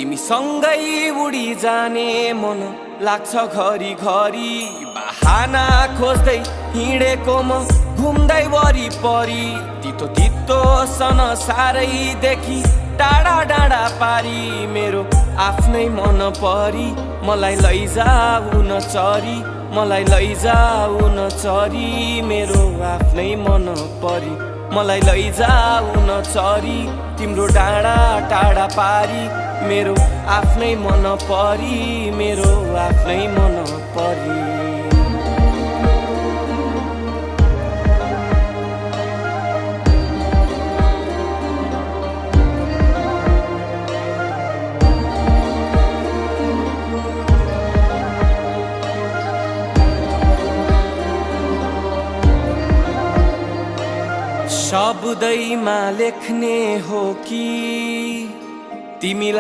तिमी सँगै उडी जाने मन लाग्छ घरी घरी। बहाना खोज्दै हिँडेको म घुम्दै वरिपरि, तितो तितो सन सारैदेखि टाढा डाँडा पारी। मेरो आफ्नै मन परी मलाई लैजाऊ न चरी, मलाई लैजाऊ न चरी। मेरो आफ्नै मन परी मलाई लैजाऊ न चरी, तिम्रो डाँडा टाढा पारी। मेरो आफ्नै मन परी, मेरो आफ्नै मन परी। शब्दैमा लेख्ने हो कि तिमीलाई